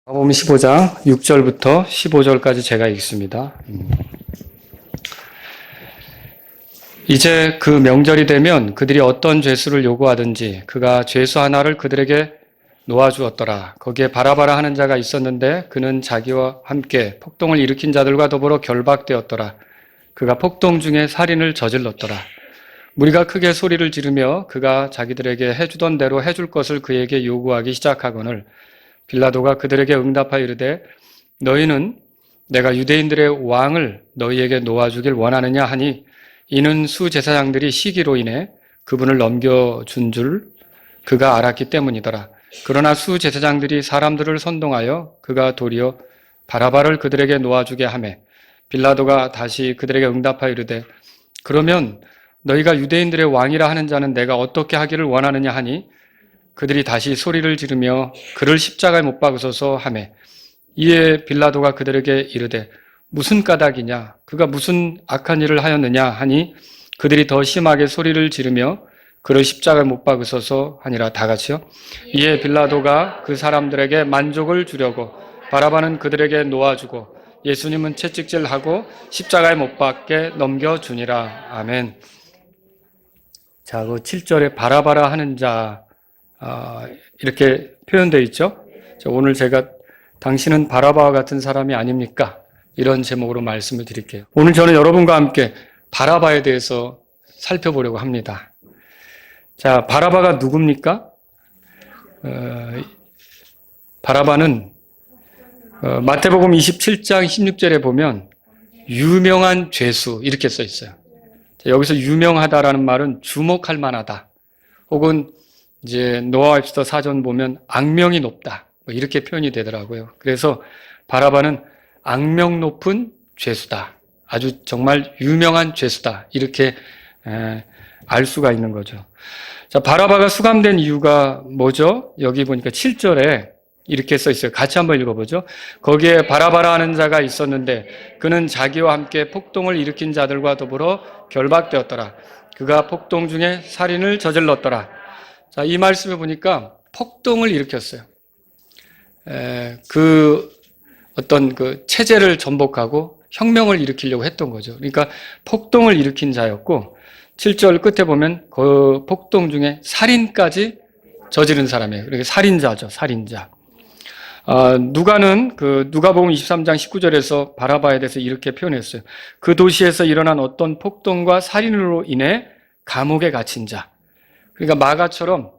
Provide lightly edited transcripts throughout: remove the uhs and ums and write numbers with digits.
마가복음 15장 6절부터 15절까지 제가 읽습니다. 이제 그 명절이 되면 그들이 어떤 죄수를 요구하든지 그가 죄수 하나를 그들에게 놓아주었더라. 거기에 바라바라 하는 자가 있었는데 그는 자기와 함께 폭동을 일으킨 자들과 더불어 결박되었더라. 그가 폭동 중에 살인을 저질렀더라. 무리가 크게 소리를 지르며 그가 자기들에게 해주던 대로 해줄 것을 그에게 요구하기 시작하거늘 빌라도가 그들에게 응답하여 이르되 너희는 내가 유대인들의 왕을 너희에게 놓아주길 원하느냐 하니 이는 수제사장들이 시기로 인해 그분을 넘겨준 줄 그가 알았기 때문이더라. 그러나 수제사장들이 사람들을 선동하여 그가 도리어 바라바를 그들에게 놓아주게 하매 빌라도가 다시 그들에게 응답하여 이르되 그러면 너희가 유대인들의 왕이라 하는 자는 내가 어떻게 하기를 원하느냐 하니 그들이 다시 소리를 지르며 그를 십자가에 못 박으소서 하매 이에 빌라도가 그들에게 이르되 무슨 까닭이냐 그가 무슨 악한 일을 하였느냐 하니 그들이 더 심하게 소리를 지르며 그를 십자가에 못 박으소서 하니라. 다 같이요. 이에 빌라도가 그 사람들에게 만족을 주려고 바라바는 그들에게 놓아주고 예수님은 채찍질하고 십자가에 못 박게 넘겨주니라. 아멘. 자, 그 7절에 바라바라 하는 자 이렇게 표현되어 있죠. 오늘 제가 당신은 바라바와 같은 사람이 아닙니까? 이런 제목으로 말씀을 드릴게요. 오늘 저는 여러분과 함께 바라바에 대해서 살펴보려고 합니다. 자, 바라바가 누굽니까? 바라바는 마태복음 27장 16절에 보면 유명한 죄수 이렇게 써 있어요. 자, 여기서 유명하다라는 말은 주목할 만하다. 혹은 이제 노아 웹스터 사전 보면 악명이 높다. 이렇게 표현이 되더라고요. 그래서 바라바는 악명 높은 죄수다. 아주 정말 유명한 죄수다. 이렇게 알 수가 있는 거죠. 자, 바라바가 수감된 이유가 뭐죠? 여기 보니까 7절에 이렇게 써 있어요. 같이 한번 읽어보죠. 거기에 바라바라 하는 자가 있었는데 그는 자기와 함께 폭동을 일으킨 자들과 더불어 결박되었더라. 그가 폭동 중에 살인을 저질렀더라. 자, 이 말씀을 보니까 폭동을 일으켰어요. 어떤 체제를 전복하고 혁명을 일으키려고 했던 거죠. 그러니까 폭동을 일으킨 자였고 7절 끝에 보면 그 폭동 중에 살인까지 저지른 사람이에요. 그러니까 살인자죠, 살인자. 누가는 누가복음 23장 19절에서 바라바에 대해서 이렇게 표현했어요. 그 도시에서 일어난 어떤 폭동과 살인으로 인해 감옥에 갇힌 자. 그러니까 마가처럼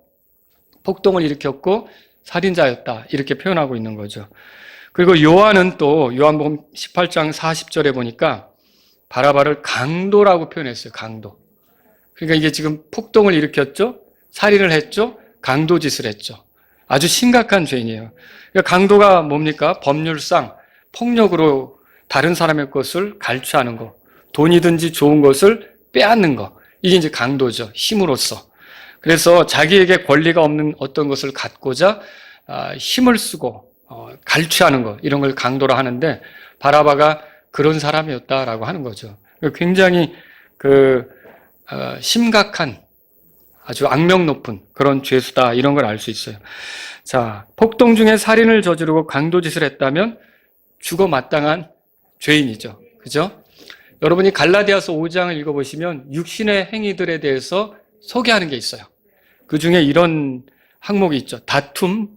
폭동을 일으켰고 살인자였다 이렇게 표현하고 있는 거죠. 그리고 요한은 또 요한복음 18장 40절에 보니까 바라바를 강도라고 표현했어요. 강도. 그러니까 이게 지금 폭동을 일으켰죠. 살인을 했죠. 강도짓을 했죠. 아주 심각한 죄인이에요. 그러니까 강도가 뭡니까? 법률상 폭력으로 다른 사람의 것을 갈취하는 거, 돈이든지 좋은 것을 빼앗는 거. 이게 이제 강도죠. 힘으로써. 그래서 자기에게 권리가 없는 어떤 것을 갖고자 힘을 쓰고 갈취하는 것, 이런 걸 강도라 하는데 바라바가 그런 사람이었다라고 하는 거죠. 굉장히 심각한 아주 악명 높은 그런 죄수다 이런 걸 알 수 있어요. 자, 폭동 중에 살인을 저지르고 강도짓을 했다면 죽어 마땅한 죄인이죠. 그죠? 여러분이 갈라디아서 5장을 읽어보시면 육신의 행위들에 대해서 소개하는 게 있어요. 그 중에 이런 항목이 있죠. 다툼,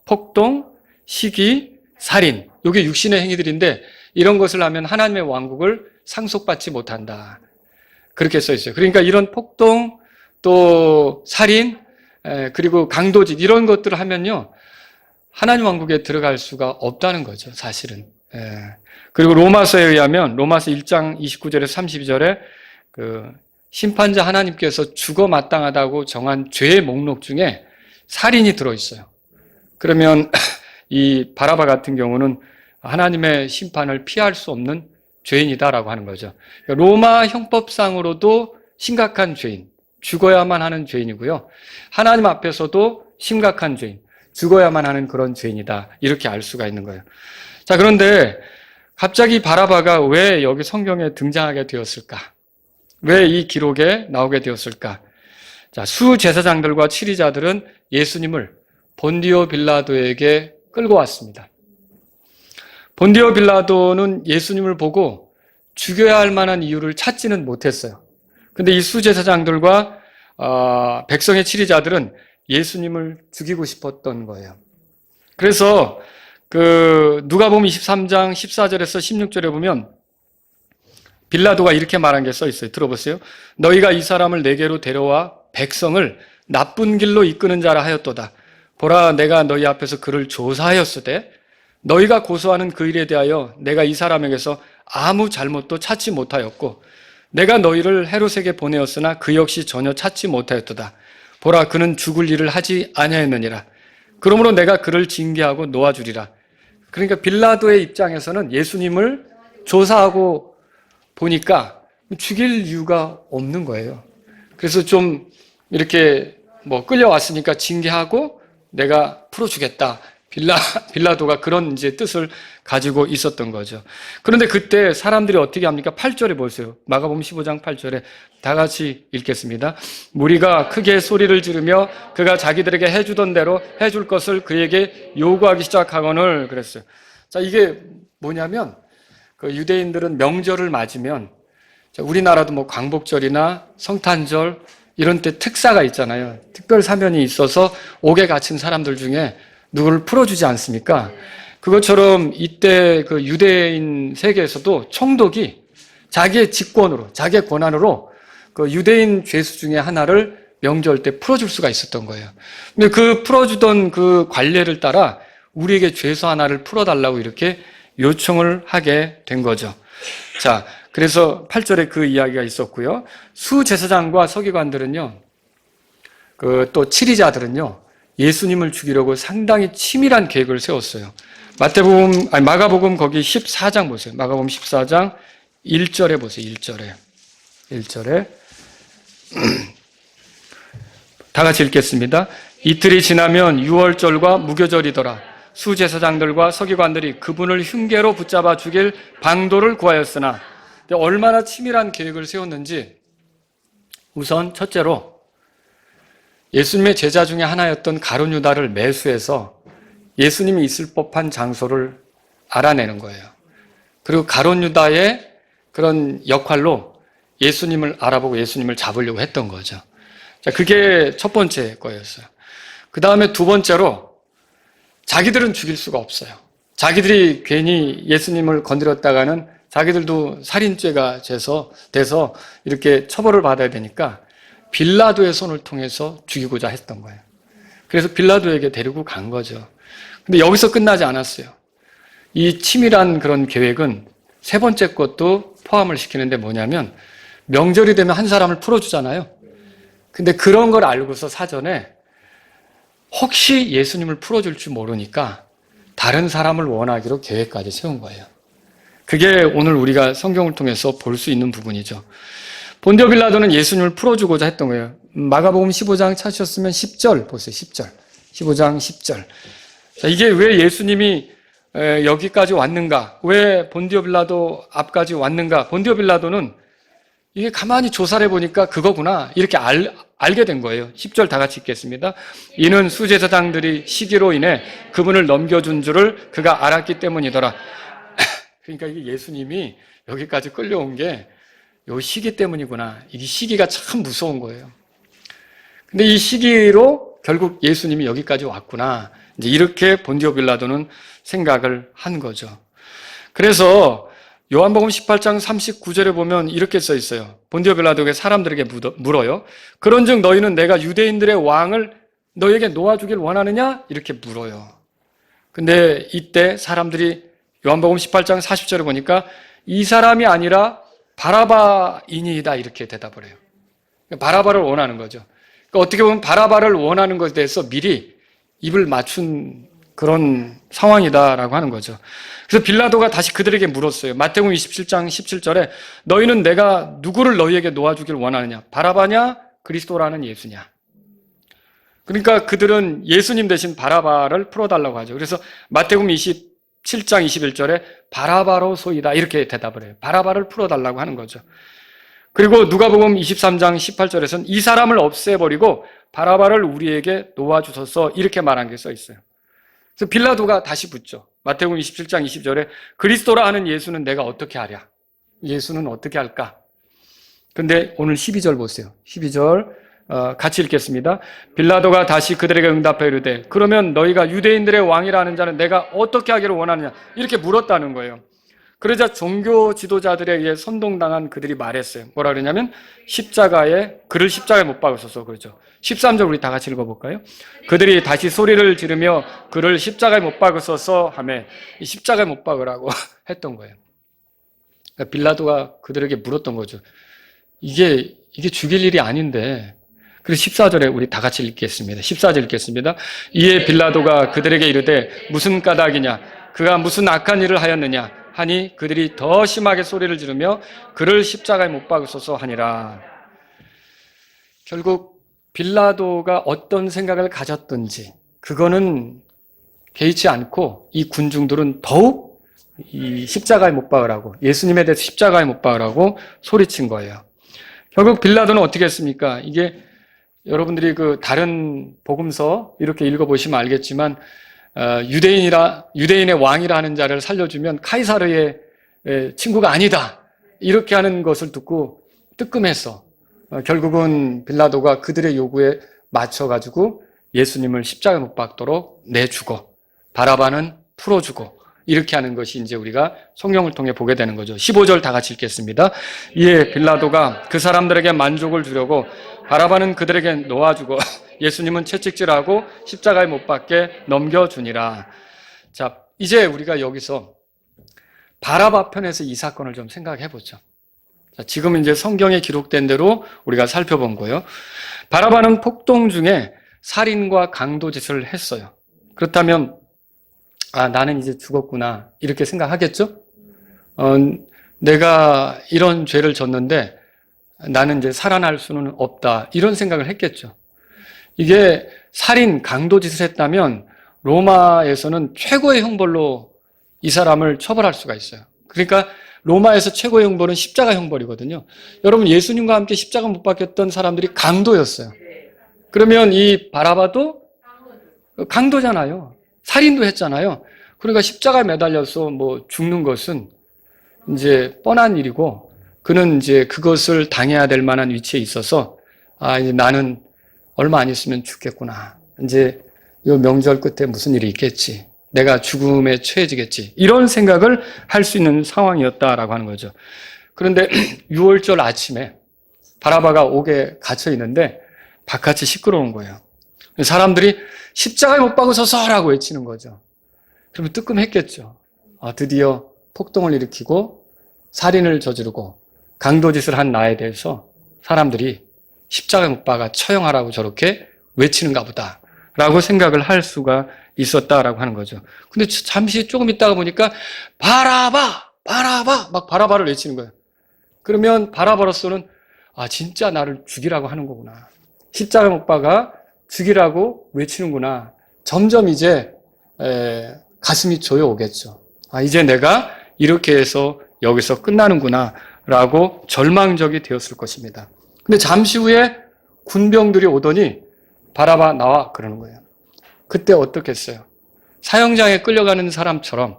폭동, 시기, 살인. 이게 육신의 행위들인데 이런 것을 하면 하나님의 왕국을 상속받지 못한다. 그렇게 써 있어요. 그러니까 이런 폭동, 또 살인, 그리고 강도짓 이런 것들을 하면요. 하나님 왕국에 들어갈 수가 없다는 거죠. 사실은. 그리고 로마서에 의하면 로마서 1장 29절에서 32절에 심판자 하나님께서 죽어 마땅하다고 정한 죄의 목록 중에 살인이 들어있어요. 그러면 이 바라바 같은 경우는 하나님의 심판을 피할 수 없는 죄인이다라고 하는 거죠. 로마 형법상으로도 심각한 죄인, 죽어야만 하는 죄인이고요. 하나님 앞에서도 심각한 죄인, 죽어야만 하는 그런 죄인이다. 이렇게 알 수가 있는 거예요. 자, 그런데 갑자기 바라바가 왜 여기 성경에 등장하게 되었을까? 왜 이 기록에 나오게 되었을까? 자, 수제사장들과 치리자들은 예수님을 본디오 빌라도에게 끌고 왔습니다. 본디오 빌라도는 예수님을 보고 죽여야 할 만한 이유를 찾지는 못했어요. 근데 이 수제사장들과 백성의 치리자들은 예수님을 죽이고 싶었던 거예요. 그래서 누가복음 23장 14절에서 16절에 보면 빌라도가 이렇게 말한 게 써 있어요. 들어보세요. 너희가 이 사람을 내게로 데려와 백성을 나쁜 길로 이끄는 자라 하였도다. 보라, 내가 너희 앞에서 그를 조사하였으되 너희가 고소하는 그 일에 대하여 내가 이 사람에게서 아무 잘못도 찾지 못하였고 내가 너희를 헤롯에게 보내었으나 그 역시 전혀 찾지 못하였도다. 보라, 그는 죽을 일을 하지 아니하였느니라. 그러므로 내가 그를 징계하고 놓아주리라. 그러니까 빌라도의 입장에서는 예수님을 조사하고 보니까 죽일 이유가 없는 거예요. 그래서 좀 이렇게 끌려왔으니까 징계하고 내가 풀어주겠다. 빌라도가 그런 이제 뜻을 가지고 있었던 거죠. 그런데 그때 사람들이 어떻게 합니까? 8절에 보세요. 마가복음 15장 8절에 다 같이 읽겠습니다. 무리가 크게 소리를 지르며 그가 자기들에게 해주던 대로 해줄 것을 그에게 요구하기 시작하거늘 그랬어요. 자, 이게 뭐냐면 유대인들은 명절을 맞으면 우리나라도 광복절이나 성탄절 이런 때 특사가 있잖아요. 특별 사면이 있어서 옥에 갇힌 사람들 중에 누구를 풀어주지 않습니까? 그것처럼 이때 유대인 세계에서도 총독이 자기의 직권으로, 자기의 권한으로 유대인 죄수 중에 하나를 명절 때 풀어줄 수가 있었던 거예요. 근데 그 풀어주던 그 관례를 따라 우리에게 죄수 하나를 풀어달라고 이렇게 요청을 하게 된 거죠. 자, 그래서 8절에 그 이야기가 있었고요. 수제사장과 서기관들은요, 또 치리자들은요, 예수님을 죽이려고 상당히 치밀한 계획을 세웠어요. 마가복음 거기 14장 보세요. 마가복음 14장 1절에 보세요. 1절에 다 같이 읽겠습니다. 이틀이 지나면 유월절과 무교절이더라. 수제사장들과 서기관들이 그분을 흉계로 붙잡아 죽일 방도를 구하였으나 얼마나 치밀한 계획을 세웠는지 우선 첫째로 예수님의 제자 중에 하나였던 가룟 유다를 매수해서 예수님이 있을 법한 장소를 알아내는 거예요. 그리고 가룟 유다의 그런 역할로 예수님을 알아보고 예수님을 잡으려고 했던 거죠. 자, 그게 첫 번째 거였어요. 그 다음에 두 번째로 자기들은 죽일 수가 없어요. 자기들이 괜히 예수님을 건드렸다가는 자기들도 살인죄가 돼서 이렇게 처벌을 받아야 되니까 빌라도의 손을 통해서 죽이고자 했던 거예요. 그래서 빌라도에게 데리고 간 거죠. 근데 여기서 끝나지 않았어요. 이 치밀한 그런 계획은 세 번째 것도 포함을 시키는데 뭐냐면 명절이 되면 한 사람을 풀어주잖아요. 근데 그런 걸 알고서 사전에 혹시 예수님을 풀어줄 줄 모르니까 다른 사람을 원하기로 계획까지 세운 거예요. 그게 오늘 우리가 성경을 통해서 볼 수 있는 부분이죠. 본디오 빌라도는 예수님을 풀어주고자 했던 거예요. 마가복음 15장 찾으셨으면 10절 보세요. 10절. 15장 10절. 자, 이게 왜 예수님이 여기까지 왔는가? 왜 본디오 빌라도 앞까지 왔는가? 본디오 빌라도는 이게 가만히 조사를 해보니까 그거구나. 이렇게 알게 된 거예요. 10절 다 같이 읽겠습니다. 이는 수제사장들이 시기로 인해 그분을 넘겨준 줄을 그가 알았기 때문이더라. 그러니까 이게 예수님이 여기까지 끌려온 게 이 시기 때문이구나. 이 시기가 참 무서운 거예요. 근데 이 시기로 결국 예수님이 여기까지 왔구나. 이제 이렇게 본디오 빌라도는 생각을 한 거죠. 그래서 요한복음 18장 39절에 보면 이렇게 써 있어요. 본디오 빌라도에게 사람들에게 물어요. 그런즉 너희는 내가 유대인들의 왕을 너희에게 놓아주길 원하느냐? 이렇게 물어요. 근데 이때 사람들이 요한복음 18장 40절에 보니까 이 사람이 아니라 바라바이니이다 이렇게 대답을 해요. 바라바를 원하는 거죠. 그러니까 어떻게 보면 바라바를 원하는 것에 대해서 미리 입을 맞춘 그런 상황이다라고 하는 거죠. 그래서 빌라도가 다시 그들에게 물었어요. 마태복음 27장 17절에 너희는 내가 누구를 너희에게 놓아주길 원하느냐? 바라바냐? 그리스도라는 예수냐? 그러니까 그들은 예수님 대신 바라바를 풀어달라고 하죠. 그래서 마태복음 27장 21절에 바라바로 소이다 이렇게 대답을 해요. 바라바를 풀어달라고 하는 거죠. 그리고 누가복음 23장 18절에서는 이 사람을 없애버리고 바라바를 우리에게 놓아주소서 이렇게 말한 게 써 있어요. 그래서 빌라도가 다시 묻죠. 마태복음 27장 20절에 그리스도라 하는 예수는 내가 어떻게 하랴? 예수는 어떻게 할까? 근데 오늘 12절 보세요. 12절 같이 읽겠습니다. 빌라도가 다시 그들에게 응답하여 이르되 그러면 너희가 유대인들의 왕이라 하는 자는 내가 어떻게 하기를 원하느냐? 이렇게 물었다는 거예요. 그러자 종교 지도자들에 의해 선동당한 그들이 말했어요. 뭐라 그러냐면 그를 십자가에 못 박으소서 그러죠. 13절 우리 다 같이 읽어볼까요? 그들이 다시 소리를 지르며 그를 십자가에 못 박으소서 하며 십자가에 못 박으라고 했던 거예요. 그러니까 빌라도가 그들에게 물었던 거죠. 이게 죽일 일이 아닌데. 그래서 14절에 우리 다 같이 읽겠습니다. 14절 읽겠습니다. 이에 빌라도가 그들에게 이르되 무슨 까닭이냐? 그가 무슨 악한 일을 하였느냐? 하니 그들이 더 심하게 소리를 지르며 그를 십자가에 못 박으소서 하니라. 결국 빌라도가 어떤 생각을 가졌든지 그거는 개의치 않고 이 군중들은 더욱 이 십자가에 못 박으라고, 예수님에 대해서 십자가에 못 박으라고 소리친 거예요. 결국 빌라도는 어떻게 했습니까? 이게 여러분들이 그 다른 복음서 이렇게 읽어보시면 알겠지만 유대인의 왕이라 하는 자를 살려주면 카이사르의 친구가 아니다 이렇게 하는 것을 듣고 뜨끔했어. 결국은 빌라도가 그들의 요구에 맞춰가지고 예수님을 십자가에 못 박도록 내주고 바라바는 풀어주고 이렇게 하는 것이 이제 우리가 성경을 통해 보게 되는 거죠. 15절 다 같이 읽겠습니다. 이에 빌라도가 그 사람들에게 만족을 주려고 바라바는 그들에게 놓아주고 예수님은 채찍질하고 십자가에 못 박게 넘겨주니라. 자, 이제 우리가 여기서 바라바 편에서 이 사건을 좀 생각해 보죠. 자, 지금 이제 성경에 기록된 대로 우리가 살펴본 거예요. 바라바는 폭동 중에 살인과 강도짓을 했어요. 그렇다면 나는 이제 죽었구나 이렇게 생각하겠죠? 내가 이런 죄를 졌는데 나는 이제 살아날 수는 없다 이런 생각을 했겠죠. 이게 살인, 강도짓을 했다면 로마에서는 최고의 형벌로 이 사람을 처벌할 수가 있어요. 그러니까 로마에서 최고의 형벌은 십자가 형벌이거든요. 여러분 예수님과 함께 십자가 못 박혔던 사람들이 강도였어요. 그러면 이 바라바도 강도잖아요. 살인도 했잖아요. 그러니까 십자가에 매달려서 뭐 죽는 것은 이제 뻔한 일이고 그는 이제 그것을 당해야 될 만한 위치에 있어서 이제 나는 얼마 안 있으면 죽겠구나. 이제 이 명절 끝에 무슨 일이 있겠지. 내가 죽음에 처해지겠지. 이런 생각을 할 수 있는 상황이었다라고 하는 거죠. 그런데 6월절 아침에 바라바가 옥에 갇혀 있는데 바깥이 시끄러운 거예요. 사람들이 십자가에 못 박으소서라고 외치는 거죠. 그러면 뜨끔했겠죠. 드디어 폭동을 일으키고 살인을 저지르고 강도짓을 한 나에 대해서 사람들이 십자가에 못 박아 처형하라고 저렇게 외치는가 보다 라고 생각을 할 수가 있었다라고 하는 거죠. 근데 잠시 조금 있다가 보니까 바라바 막 바라바를 외치는 거예요. 그러면 바라바로서는 진짜 나를 죽이라고 하는 거구나. 십자가에 못 박아 죽이라고 외치는구나. 점점 이제 가슴이 조여오겠죠. 이제 내가 이렇게 해서 여기서 끝나는구나 라고 절망적이 되었을 것입니다. 근데 잠시 후에 군병들이 오더니 바라바 나와 그러는 거예요. 그때 어떻겠어요? 사형장에 끌려가는 사람처럼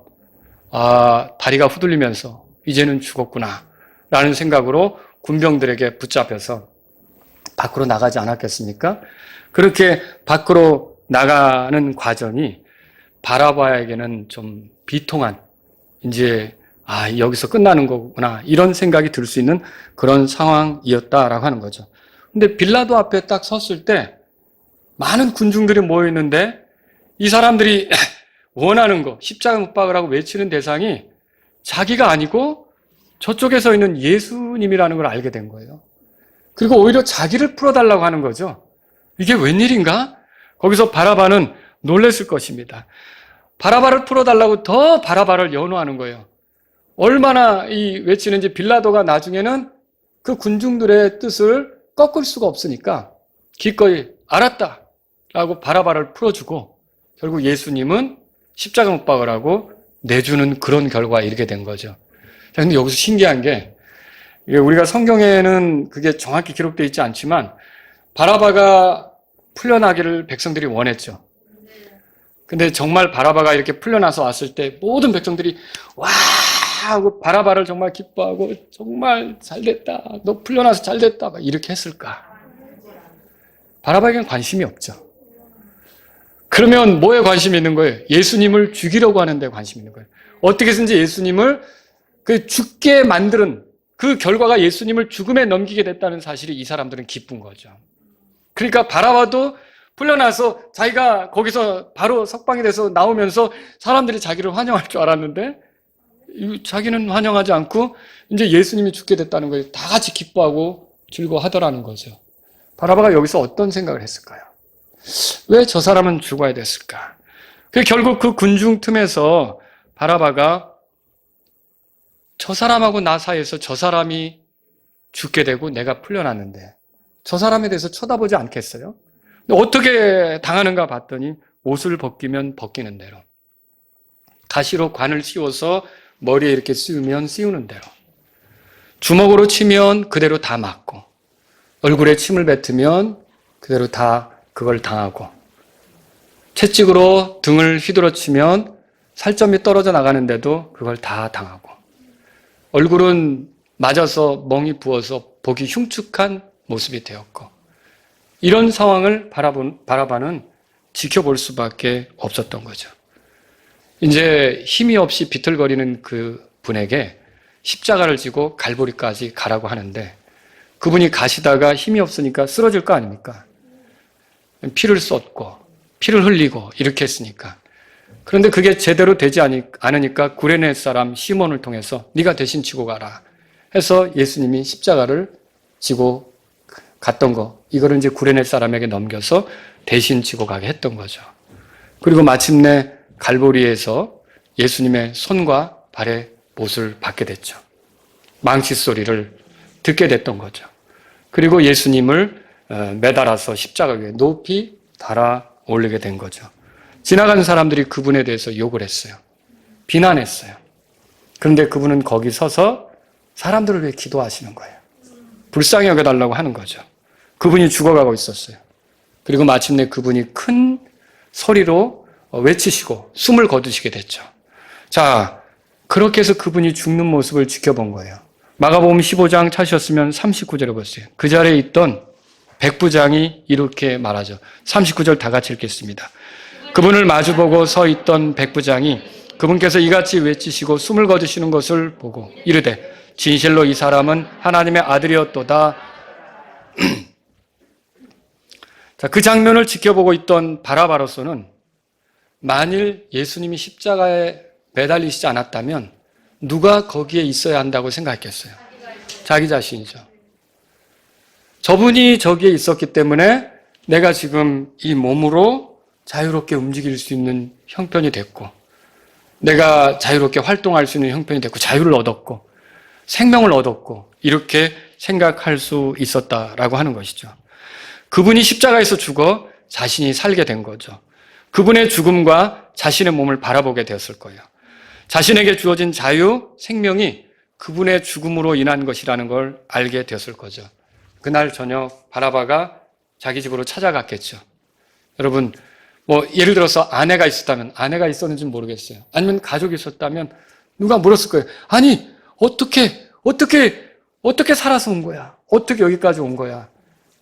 다리가 후들리면서 이제는 죽었구나 라는 생각으로 군병들에게 붙잡혀서 밖으로 나가지 않았겠습니까? 그렇게 밖으로 나가는 과정이 바라바에게는 좀 비통한 이제 여기서 끝나는 거구나 이런 생각이 들 수 있는 그런 상황이었다라고 하는 거죠. 근데 빌라도 앞에 딱 섰을 때 많은 군중들이 모여 있는데 이 사람들이 원하는 거 십자가 못 박으라고 외치는 대상이 자기가 아니고 저쪽에 서 있는 예수님이라는 걸 알게 된 거예요. 그리고 오히려 자기를 풀어달라고 하는 거죠. 이게 웬일인가? 거기서 바라바는 놀랬을 것입니다. 바라바를 풀어달라고 더 바라바를 연호하는 거예요. 얼마나 외치는지 빌라도가 나중에는 그 군중들의 뜻을 꺾을 수가 없으니까 기꺼이 알았다 라고 바라바를 풀어주고 결국 예수님은 십자가 못 박으라고 내주는 그런 결과에 이르게 된 거죠. 그런데 여기서 신기한 게 우리가 성경에는 그게 정확히 기록되어 있지 않지만 바라바가 풀려나기를 백성들이 원했죠. 근데 정말 바라바가 이렇게 풀려나서 왔을 때 모든 백성들이 와 하고 바라바를 정말 기뻐하고 정말 잘됐다. 너 풀려나서 잘됐다. 막 이렇게 했을까? 바라바에게는 관심이 없죠. 그러면 뭐에 관심이 있는 거예요? 예수님을 죽이려고 하는 데 관심이 있는 거예요. 어떻게든지 예수님을 죽게 만드는 그 결과가 예수님을 죽음에 넘기게 됐다는 사실이 이 사람들은 기쁜 거죠. 그러니까 바라바도 풀려나서 자기가 거기서 바로 석방이 돼서 나오면서 사람들이 자기를 환영할 줄 알았는데 자기는 환영하지 않고 이제 예수님이 죽게 됐다는 거예요. 다 같이 기뻐하고 즐거워하더라는 거죠. 바라바가 여기서 어떤 생각을 했을까요? 왜 저 사람은 죽어야 됐을까? 결국 그 군중 틈에서 바라바가 저 사람하고 나 사이에서 저 사람이 죽게 되고 내가 풀려났는데 저 사람에 대해서 쳐다보지 않겠어요? 어떻게 당하는가 봤더니 옷을 벗기면 벗기는 대로, 가시로 관을 씌워서 머리에 이렇게 씌우면 씌우는 대로, 주먹으로 치면 그대로 다 맞고, 얼굴에 침을 뱉으면 그대로 다 그걸 당하고, 채찍으로 등을 휘두르 치면 살점이 떨어져 나가는데도 그걸 다 당하고, 얼굴은 맞아서 멍이 부어서 보기 흉측한 모습이 되었고, 이런 상황을 바라바는 지켜볼 수밖에 없었던 거죠. 이제 힘이 없이 비틀거리는 그 분에게 십자가를 지고 갈보리까지 가라고 하는데 그분이 가시다가 힘이 없으니까 쓰러질 거 아닙니까? 피를 쏟고 피를 흘리고 이렇게 했으니까. 그런데 그게 제대로 되지 않으니까 구레네 사람 시몬을 통해서 네가 대신 지고 가라 해서 예수님이 십자가를 지고 갔던 거, 이거를 이제 구레네 사람에게 넘겨서 대신 지고 가게 했던 거죠. 그리고 마침내 갈보리에서 예수님의 손과 발의 못을 받게 됐죠. 망치 소리를 듣게 됐던 거죠. 그리고 예수님을 매달아서 십자가 위에 높이 달아 올리게 된 거죠. 지나가는 사람들이 그분에 대해서 욕을 했어요. 비난했어요. 그런데 그분은 거기 서서 사람들을 위해 기도하시는 거예요. 불쌍히 여겨달라고 하는 거죠. 그분이 죽어가고 있었어요. 그리고 마침내 그분이 큰 소리로 외치시고 숨을 거두시게 됐죠. 자, 그렇게 해서 그분이 죽는 모습을 지켜본 거예요. 마가복음 15장 찾으셨으면 39절에 보세요. 그 자리에 있던 백부장이 이렇게 말하죠. 39절 다 같이 읽겠습니다. 그분을 마주보고 서 있던 백부장이 그분께서 이같이 외치시고 숨을 거두시는 것을 보고 이르되 진실로 이 사람은 하나님의 아들이었도다. 자, 그 장면을 지켜보고 있던 바라바로서는 만일 예수님이 십자가에 매달리시지 않았다면 누가 거기에 있어야 한다고 생각했겠어요? 자기 자신이죠. 저분이 저기에 있었기 때문에 내가 지금 이 몸으로 자유롭게 움직일 수 있는 형편이 됐고, 내가 자유롭게 활동할 수 있는 형편이 됐고, 자유를 얻었고, 생명을 얻었고, 이렇게 생각할 수 있었다라고 하는 것이죠. 그분이 십자가에서 죽어 자신이 살게 된 거죠. 그분의 죽음과 자신의 몸을 바라보게 되었을 거예요. 자신에게 주어진 자유, 생명이 그분의 죽음으로 인한 것이라는 걸 알게 되었을 거죠. 그날 저녁 바라바가 자기 집으로 찾아갔겠죠. 여러분, 예를 들어서 아내가 있었다면, 아내가 있었는지 모르겠어요. 아니면 가족이 있었다면 누가 물었을 거예요. 아니, 어떻게 살아서 온 거야? 어떻게 여기까지 온 거야?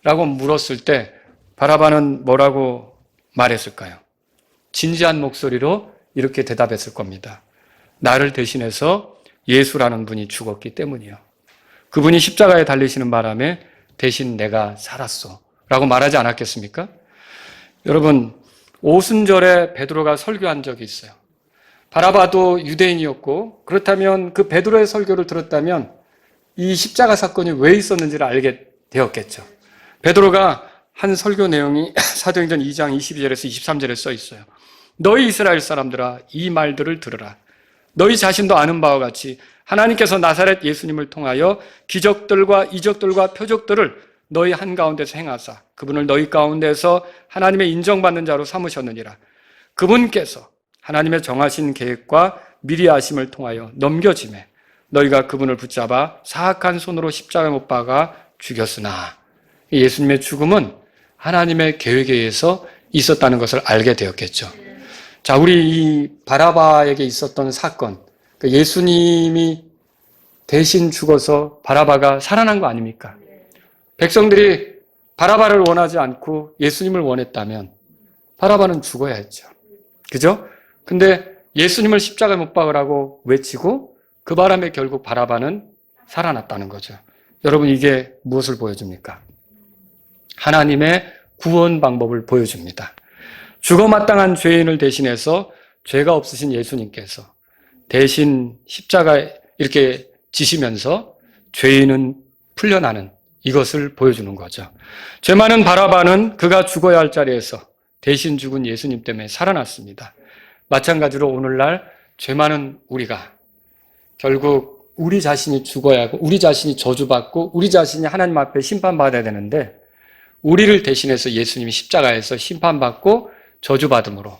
라고 물었을 때 바라바는 뭐라고 말했을까요? 진지한 목소리로 이렇게 대답했을 겁니다. 나를 대신해서 예수라는 분이 죽었기 때문이요. 그분이 십자가에 달리시는 바람에 대신 내가 살았어 라고 말하지 않았겠습니까? 여러분, 오순절에 베드로가 설교한 적이 있어요. 바라바도 유대인이었고, 그렇다면 그 베드로의 설교를 들었다면 이 십자가 사건이 왜 있었는지를 알게 되었겠죠. 베드로가 한 설교 내용이 사도행전 2장 22절에서 23절에 써 있어요. 너희 이스라엘 사람들아, 이 말들을 들으라. 너희 자신도 아는 바와 같이 하나님께서 나사렛 예수님을 통하여 기적들과 이적들과 표적들을 너희 한가운데서 행하사 그분을 너희 가운데서 하나님의 인정받는 자로 삼으셨느니라. 그분께서 하나님의 정하신 계획과 미리 아심을 통하여 넘겨짐에 너희가 그분을 붙잡아 사악한 손으로 십자가에 못 박아 죽였으나, 예수님의 죽음은 하나님의 계획에 의해서 있었다는 것을 알게 되었겠죠. 자, 우리 이 바라바에게 있었던 사건, 예수님이 대신 죽어서 바라바가 살아난 거 아닙니까? 백성들이 바라바를 원하지 않고 예수님을 원했다면 바라바는 죽어야 했죠. 그죠? 근데 예수님을 십자가에 못 박으라고 외치고 그 바람에 결국 바라바는 살아났다는 거죠. 여러분, 이게 무엇을 보여줍니까? 하나님의 구원 방법을 보여줍니다. 죽어 마땅한 죄인을 대신해서 죄가 없으신 예수님께서 대신 십자가에 이렇게 지시면서 죄인은 풀려나는 이것을 보여주는 거죠. 죄 많은 바라바는 그가 죽어야 할 자리에서 대신 죽은 예수님 때문에 살아났습니다. 마찬가지로 오늘날 죄 많은 우리가 결국 우리 자신이 죽어야 하고 우리 자신이 저주받고 우리 자신이 하나님 앞에 심판받아야 되는데 우리를 대신해서 예수님이 십자가에서 심판받고 저주받음으로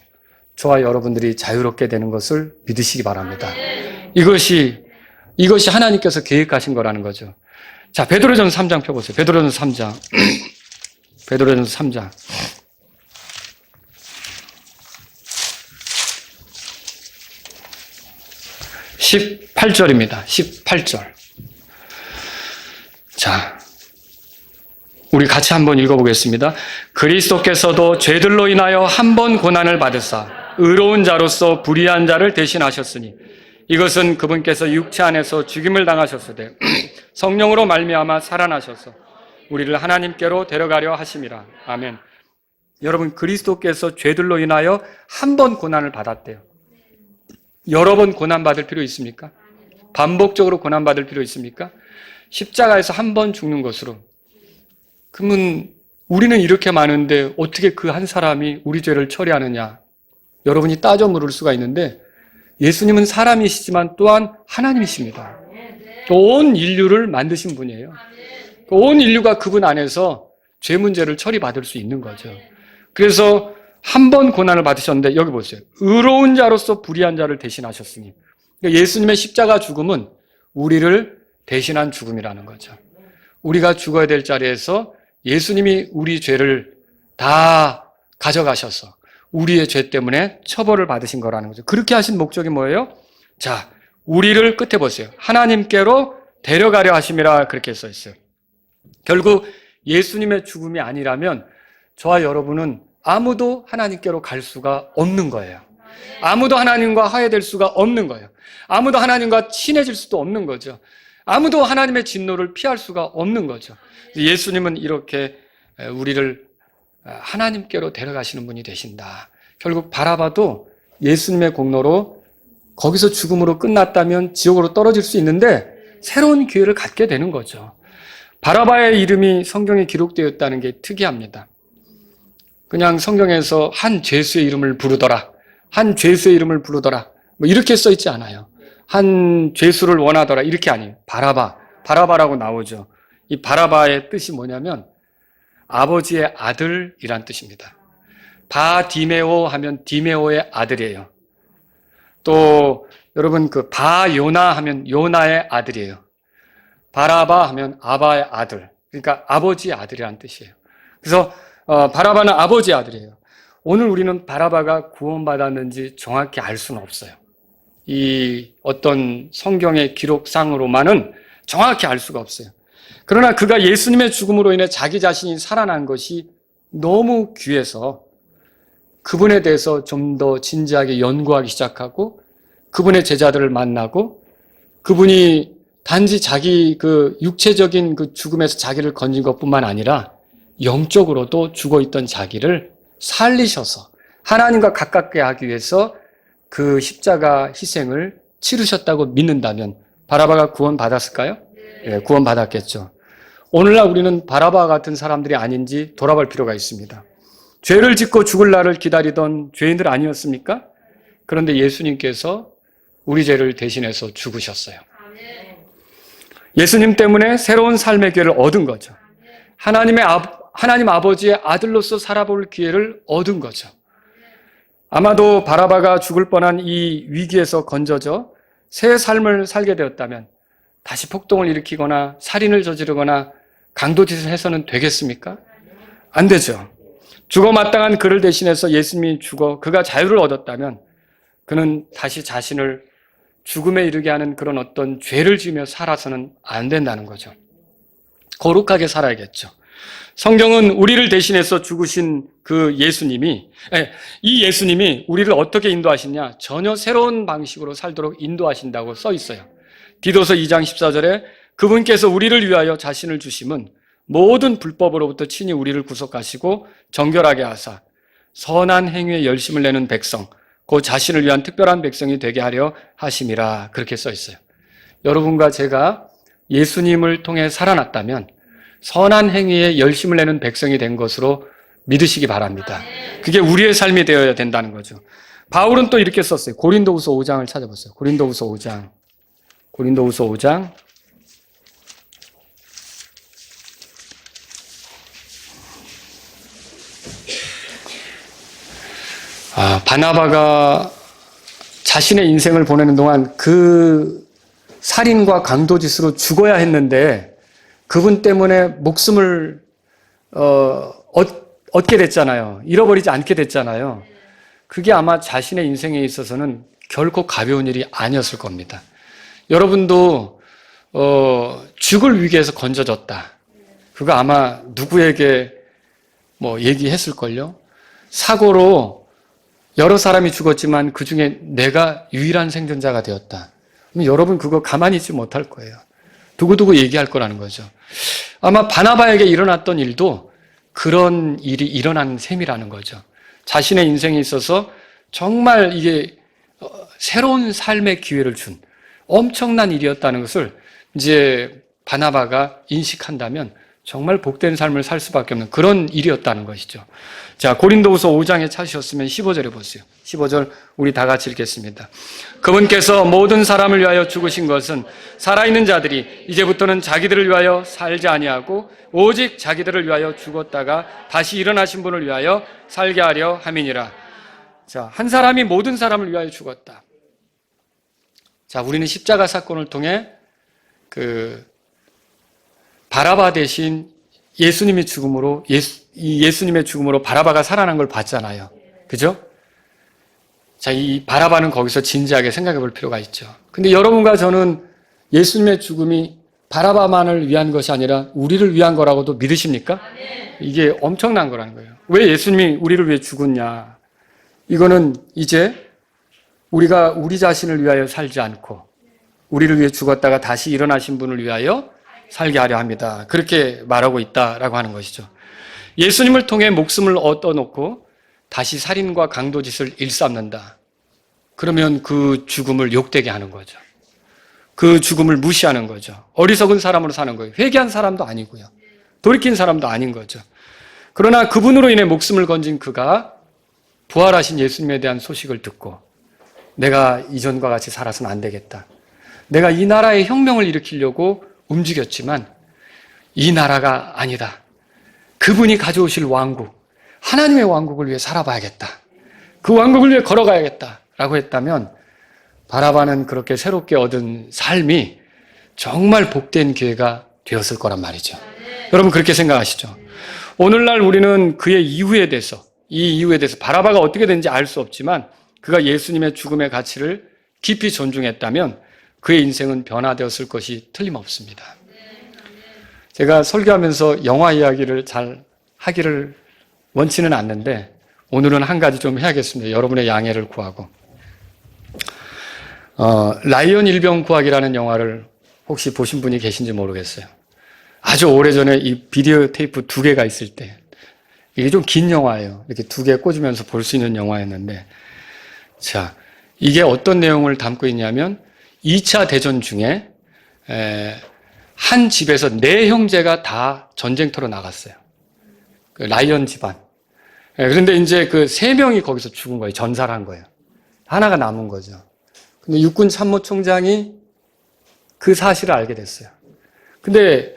저와 여러분들이 자유롭게 되는 것을 믿으시기 바랍니다. 이것이 하나님께서 계획하신 거라는 거죠. 자, 베드로전서 3장 펴보세요. 베드로전서 3장. 베드로전서 3장. 18절입니다. 18절. 자, 우리 같이 한번 읽어보겠습니다. 그리스도께서도 죄들로 인하여 한 번 고난을 받으사 의로운 자로서 불의한 자를 대신하셨으니 이것은 그분께서 육체 안에서 죽임을 당하셨으되 성령으로 말미암아 살아나셔서 우리를 하나님께로 데려가려 하심이라. 아멘. 여러분, 그리스도께서 죄들로 인하여 한 번 고난을 받았대요. 여러 번 고난받을 필요 있습니까? 반복적으로 고난받을 필요 있습니까? 십자가에서 한 번 죽는 것으로. 그러면 우리는 이렇게 많은데 어떻게 그 한 사람이 우리 죄를 처리하느냐? 여러분이 따져 물을 수가 있는데 예수님은 사람이시지만 또한 하나님이십니다. 온 인류를 만드신 분이에요. 온 인류가 그분 안에서 죄 문제를 처리받을 수 있는 거죠. 그래서 한 번 고난을 받으셨는데 여기 보세요. 의로운 자로서 불의한 자를 대신하셨으니 그러니까 예수님의 십자가 죽음은 우리를 대신한 죽음이라는 거죠. 우리가 죽어야 될 자리에서 예수님이 우리 죄를 다 가져가셔서 우리의 죄 때문에 처벌을 받으신 거라는 거죠. 그렇게 하신 목적이 뭐예요? 자, 우리를 끝에 보세요. 하나님께로 데려가려 하심이라 그렇게 써 있어요. 결국 예수님의 죽음이 아니라면 저와 여러분은 아무도 하나님께로 갈 수가 없는 거예요. 아무도 하나님과 화해될 수가 없는 거예요. 아무도 하나님과 친해질 수도 없는 거죠. 아무도 하나님의 진노를 피할 수가 없는 거죠. 예수님은 이렇게 우리를 하나님께로 데려가시는 분이 되신다. 결국 바라바도 예수님의 공로로 거기서 죽음으로 끝났다면 지옥으로 떨어질 수 있는데 새로운 기회를 갖게 되는 거죠. 바라바의 이름이 성경에 기록되었다는 게 특이합니다. 그냥 성경에서 한 죄수의 이름을 부르더라. 한 죄수의 이름을 부르더라. 뭐 이렇게 써 있지 않아요. 한 죄수를 원하더라. 이렇게 아니에요. 바라바라고 나오죠. 이 바라바의 뜻이 뭐냐면 아버지의 아들이란 뜻입니다. 바디메오 하면 디메오의 아들이에요. 또 여러분 그 바요나 하면 요나의 아들이에요. 바라바 하면 아바의 아들. 그러니까 아버지의 아들이란 뜻이에요. 그래서 바라바는 아버지의 아들이에요. 오늘 우리는 바라바가 구원받았는지 정확히 알 수는 없어요. 이 어떤 성경의 기록상으로만은 정확히 알 수가 없어요. 그러나 그가 예수님의 죽음으로 인해 자기 자신이 살아난 것이 너무 귀해서 그분에 대해서 좀 더 진지하게 연구하기 시작하고 그분의 제자들을 만나고 그분이 단지 자기 그 육체적인 그 죽음에서 자기를 건진 것뿐만 아니라 영적으로도 죽어있던 자기를 살리셔서 하나님과 가깝게 하기 위해서 그 십자가 희생을 치르셨다고 믿는다면 바라바가 구원받았을까요? 네, 구원받았겠죠. 오늘날 우리는 바라바와 같은 사람들이 아닌지 돌아볼 필요가 있습니다. 죄를 짓고 죽을 날을 기다리던 죄인들 아니었습니까? 그런데 예수님께서 우리 죄를 대신해서 죽으셨어요. 예수님 때문에 새로운 삶의 기회를 얻은 거죠. 하나님 아버지의 아들로서 살아볼 기회를 얻은 거죠. 아마도 바라바가 죽을 뻔한 이 위기에서 건져져 새 삶을 살게 되었다면 다시 폭동을 일으키거나 살인을 저지르거나 강도짓을 해서는 되겠습니까? 안 되죠. 죽어 마땅한 그를 대신해서 예수님이 죽어 그가 자유를 얻었다면 그는 다시 자신을 죽음에 이르게 하는 그런 어떤 죄를 지으며 살아서는 안 된다는 거죠. 거룩하게 살아야겠죠. 성경은 우리를 대신해서 죽으신 그 예수님이, 이 예수님이 우리를 어떻게 인도하시냐? 전혀 새로운 방식으로 살도록 인도하신다고 써 있어요. 디도서 2장 14절에 그분께서 우리를 위하여 자신을 주심은 모든 불법으로부터 친히 우리를 구속하시고 정결하게 하사 선한 행위에 열심을 내는 백성, 그 자신을 위한 특별한 백성이 되게 하려 하심이라, 그렇게 써 있어요. 여러분과 제가 예수님을 통해 살아났다면 선한 행위에 열심을 내는 백성이 된 것으로 믿으시기 바랍니다. 그게 우리의 삶이 되어야 된다는 거죠. 바울은 또 이렇게 썼어요. 고린도후서 5장을 찾아봤어요. 고린도후서 5장. 바나바가 자신의 인생을 보내는 동안 그 살인과 강도짓으로 죽어야 했는데 그분 때문에 목숨을 얻게 됐잖아요. 잃어버리지 않게 됐잖아요. 그게 아마 자신의 인생에 있어서는 결코 가벼운 일이 아니었을 겁니다. 여러분도 죽을 위기에서 건져졌다. 그거 아마 누구에게 얘기했을걸요. 사고로 여러 사람이 죽었지만 그 중에 내가 유일한 생존자가 되었다. 그럼 여러분 그거 가만히 있지 못할 거예요. 두고두고 얘기할 거라는 거죠. 아마 바나바에게 일어났던 일도 그런 일이 일어난 셈이라는 거죠. 자신의 인생에 있어서 정말 이게 새로운 삶의 기회를 준 엄청난 일이었다는 것을 이제 바나바가 인식한다면 정말 복된 삶을 살 수밖에 없는 그런 일이었다는 것이죠. 자, 고린도후서 5장에 찾으셨으면 15절에 보세요. 15절 우리 다 같이 읽겠습니다. 그분께서 모든 사람을 위하여 죽으신 것은 살아있는 자들이 이제부터는 자기들을 위하여 살지 아니하고 오직 자기들을 위하여 죽었다가 다시 일어나신 분을 위하여 살게 하려 함이니라. 자, 한 사람이 모든 사람을 위하여 죽었다. 자, 우리는 십자가 사건을 통해 바라바 대신 예수님의 죽음으로 예수님의 죽음으로 바라바가 살아난 걸 봤잖아요. 그죠? 자, 이 바라바는 거기서 진지하게 생각해 볼 필요가 있죠. 근데 여러분과 저는 예수님의 죽음이 바라바만을 위한 것이 아니라 우리를 위한 거라고도 믿으십니까? 이게 엄청난 거라는 거예요. 왜 예수님이 우리를 위해 죽었냐? 이거는 이제 우리가 우리 자신을 위하여 살지 않고 우리를 위해 죽었다가 다시 일어나신 분을 위하여 살게 하려 합니다. 그렇게 말하고 있다라고 하는 것이죠. 예수님을 통해 목숨을 얻어놓고 다시 살인과 강도짓을 일삼는다. 그러면 그 죽음을 욕되게 하는 거죠. 그 죽음을 무시하는 거죠. 어리석은 사람으로 사는 거예요. 회개한 사람도 아니고요. 돌이킨 사람도 아닌 거죠. 그러나 그분으로 인해 목숨을 건진 그가 부활하신 예수님에 대한 소식을 듣고 내가 이전과 같이 살아서는 안 되겠다. 내가 이 나라의 혁명을 일으키려고 움직였지만 이 나라가 아니다. 그분이 가져오실 왕국, 하나님의 왕국을 위해 살아봐야겠다. 그 왕국을 위해 걸어가야겠다라고 했다면 바라바는 그렇게 새롭게 얻은 삶이 정말 복된 기회가 되었을 거란 말이죠. 여러분 그렇게 생각하시죠? 오늘날 우리는 그의 이후에 대해서 바라바가 어떻게 된지 알 수 없지만 그가 예수님의 죽음의 가치를 깊이 존중했다면 그의 인생은 변화되었을 것이 틀림없습니다. 제가 설교하면서 영화 이야기를 잘 하기를 원치는 않는데 오늘은 한 가지 좀 해야겠습니다. 여러분의 양해를 구하고. 라이언 일병 구하기라는 영화를 혹시 보신 분이 계신지 모르겠어요. 아주 오래전에 이 비디오 테이프 2개가 있을 때 이게 좀 긴 영화예요. 이렇게 2개 꽂으면서 볼 수 있는 영화였는데 자, 이게 어떤 내용을 담고 있냐면 2차 대전 중에 한 집에서 4형제가 다 전쟁터로 나갔어요. 그 라이언 집안. 그런데 이제 그 3명이 거기서 죽은 거예요. 전사를 한 거예요. 하나가 남은 거죠. 근데 육군 참모총장이 그 사실을 알게 됐어요. 근데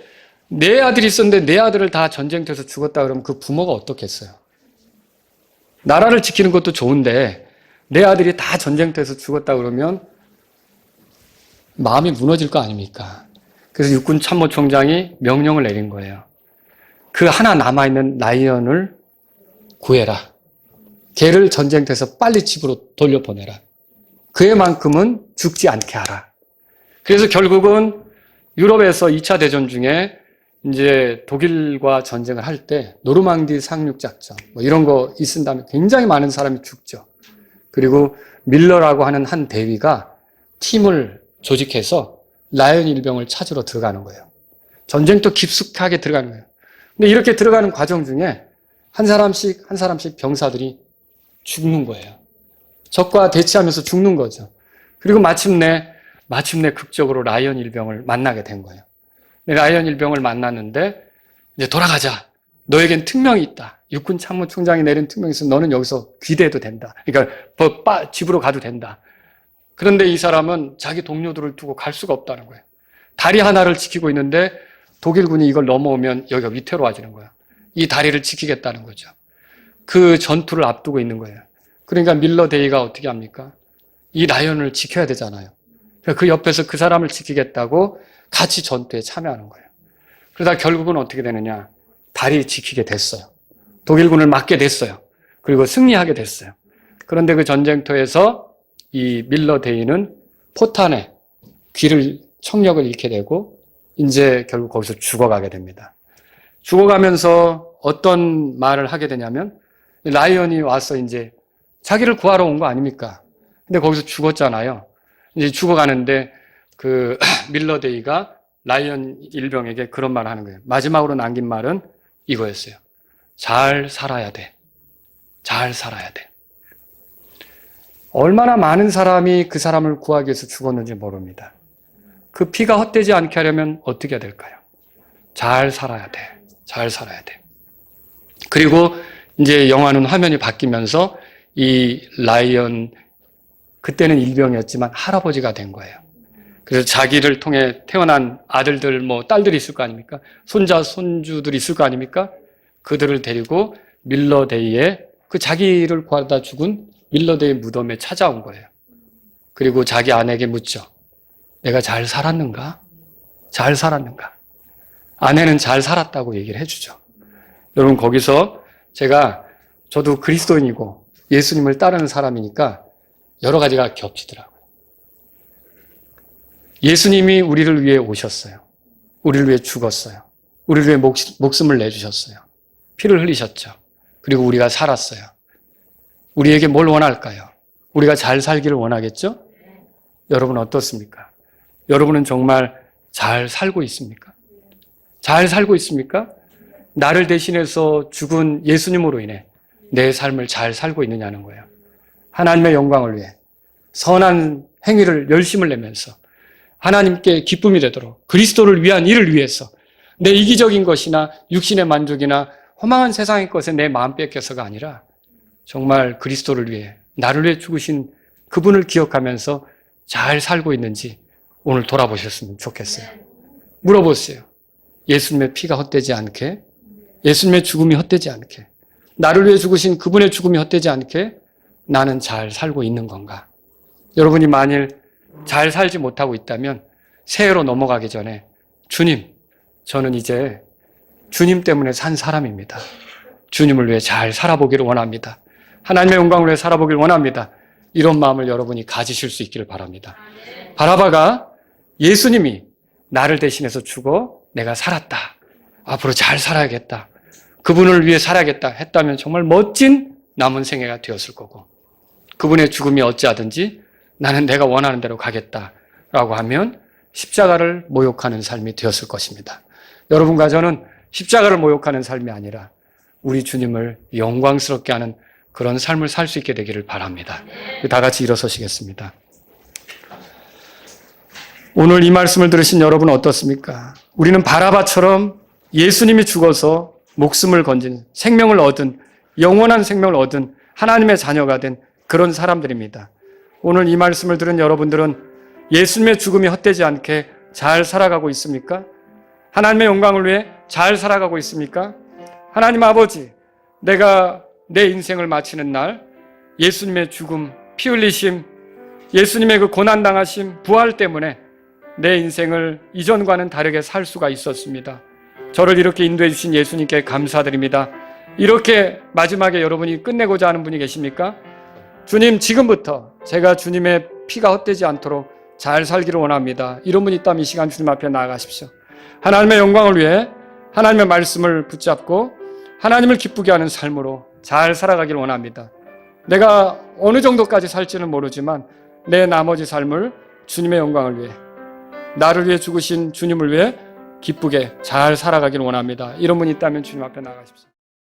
4아들이 있었는데 4아들을 다 전쟁터에서 죽었다 그러면 그 부모가 어떻겠어요? 나라를 지키는 것도 좋은데 4아들이 다 전쟁터에서 죽었다 그러면 마음이 무너질 거 아닙니까? 그래서 육군 참모총장이 명령을 내린 거예요. 그 하나 남아있는 라이언을 구해라. 걔를 전쟁터에서 빨리 집으로 돌려보내라. 그애만큼은 죽지 않게 하라. 그래서 결국은 유럽에서 2차 대전 중에 이제 독일과 전쟁을 할 때 노르망디 상륙 작전 뭐 이런 거 있은 다음에 굉장히 많은 사람이 죽죠. 그리고 밀러라고 하는 한 대위가 팀을 조직해서 라이언 일병을 찾으러 들어가는 거예요. 전쟁터 깊숙하게 들어가는 거예요. 근데 이렇게 들어가는 과정 중에 한 사람씩 병사들이 죽는 거예요. 적과 대치하면서 죽는 거죠. 그리고 마침내 극적으로 라이언 일병을 만나게 된 거예요. 라이언 일병을 만났는데 이제 돌아가자. 너에겐 특명이 있다. 육군 참모총장이 내린 특명이 있어. 너는 여기서 귀대해도 된다. 그러니까 집으로 가도 된다. 그런데 이 사람은 자기 동료들을 두고 갈 수가 없다는 거예요. 다리 하나를 지키고 있는데 독일군이 이걸 넘어오면 여기가 위태로워지는 거예요. 이 다리를 지키겠다는 거죠. 그 전투를 앞두고 있는 거예요. 그러니까 밀러 대위가 어떻게 합니까? 이 라이언을 지켜야 되잖아요. 그 옆에서 그 사람을 지키겠다고 같이 전투에 참여하는 거예요. 그러다 결국은 어떻게 되느냐? 다리 지키게 됐어요. 독일군을 막게 됐어요. 그리고 승리하게 됐어요. 그런데 그 전쟁터에서 이 밀러 대위는 포탄에 청력을 잃게 되고 이제 결국 거기서 죽어가게 됩니다. 죽어가면서 어떤 말을 하게 되냐면 라이언이 와서 이제 자기를 구하러 온 거 아닙니까? 근데 거기서 죽었잖아요. 이제 죽어가는데 그 밀러 대위가 라이언 일병에게 그런 말을 하는 거예요. 마지막으로 남긴 말은 이거였어요. 잘 살아야 돼. 잘 살아야 돼. 얼마나 많은 사람이 그 사람을 구하기 위해서 죽었는지 모릅니다. 그 피가 헛되지 않게 하려면 어떻게 해야 될까요? 잘 살아야 돼. 잘 살아야 돼. 그리고 이제 영화는 화면이 바뀌면서 이 라이언, 그때는 일병이었지만 할아버지가 된 거예요. 그래서 자기를 통해 태어난 아들들, 딸들이 있을 거 아닙니까? 손자, 손주들이 있을 거 아닙니까? 그들을 데리고 밀러데이에 그 자기를 구하다 죽은 밀러데이 무덤에 찾아온 거예요. 그리고 자기 아내에게 묻죠. 내가 잘 살았는가? 잘 살았는가? 아내는 잘 살았다고 얘기를 해주죠. 여러분, 거기서 저도 그리스도인이고 예수님을 따르는 사람이니까 여러 가지가 겹치더라고요. 예수님이 우리를 위해 오셨어요. 우리를 위해 죽었어요. 우리를 위해 목숨을 내주셨어요. 피를 흘리셨죠. 그리고 우리가 살았어요. 우리에게 뭘 원할까요? 우리가 잘 살기를 원하겠죠? 여러분 어떻습니까? 여러분은 정말 잘 살고 있습니까? 잘 살고 있습니까? 나를 대신해서 죽은 예수님으로 인해 내 삶을 잘 살고 있느냐는 거예요. 하나님의 영광을 위해 선한 행위를 열심을 내면서 하나님께 기쁨이 되도록 그리스도를 위한 일을 위해서 내 이기적인 것이나 육신의 만족이나 허망한 세상의 것에 내 마음 뺏겨서가 아니라 정말 그리스도를 위해 나를 위해 죽으신 그분을 기억하면서 잘 살고 있는지 오늘 돌아보셨으면 좋겠어요. 물어보세요. 예수님의 피가 헛되지 않게, 예수님의 죽음이 헛되지 않게, 나를 위해 죽으신 그분의 죽음이 헛되지 않게 나는 잘 살고 있는 건가? 여러분이 만일 잘 살지 못하고 있다면 새해로 넘어가기 전에 주님, 저는 이제 주님 때문에 산 사람입니다. 주님을 위해 잘 살아보기를 원합니다. 하나님의 영광을 위해 살아보기를 원합니다. 이런 마음을 여러분이 가지실 수 있기를 바랍니다. 바라바가 예수님이 나를 대신해서 죽어 내가 살았다. 앞으로 잘 살아야겠다. 그분을 위해 살아야겠다 했다면 정말 멋진 남은 생애가 되었을 거고 그분의 죽음이 어찌하든지 나는 내가 원하는 대로 가겠다라고 하면 십자가를 모욕하는 삶이 되었을 것입니다. 여러분과 저는 십자가를 모욕하는 삶이 아니라 우리 주님을 영광스럽게 하는 그런 삶을 살 수 있게 되기를 바랍니다. 다 같이 일어서시겠습니다. 오늘 이 말씀을 들으신 여러분은 어떻습니까? 우리는 바라바처럼 예수님이 죽어서 목숨을 건진 생명을 얻은 영원한 생명을 얻은 하나님의 자녀가 된 그런 사람들입니다. 오늘 이 말씀을 들은 여러분들은 예수님의 죽음이 헛되지 않게 잘 살아가고 있습니까? 하나님의 영광을 위해 잘 살아가고 있습니까? 하나님 아버지, 내가 내 인생을 마치는 날 예수님의 죽음, 피 흘리심, 예수님의 그 고난당하심, 부활 때문에 내 인생을 이전과는 다르게 살 수가 있었습니다. 저를 이렇게 인도해 주신 예수님께 감사드립니다. 이렇게 마지막에 여러분이 끝내고자 하는 분이 계십니까? 주님, 지금부터 제가 주님의 피가 헛되지 않도록 잘 살기를 원합니다. 이런 분이 있다면 이 시간 주님 앞에 나아가십시오. 하나님의 영광을 위해 하나님의 말씀을 붙잡고 하나님을 기쁘게 하는 삶으로 잘 살아가기를 원합니다. 내가 어느 정도까지 살지는 모르지만 내 나머지 삶을 주님의 영광을 위해, 나를 위해 죽으신 주님을 위해 기쁘게 잘 살아가기를 원합니다. 이런 분이 있다면 주님 앞에 나아가십시오.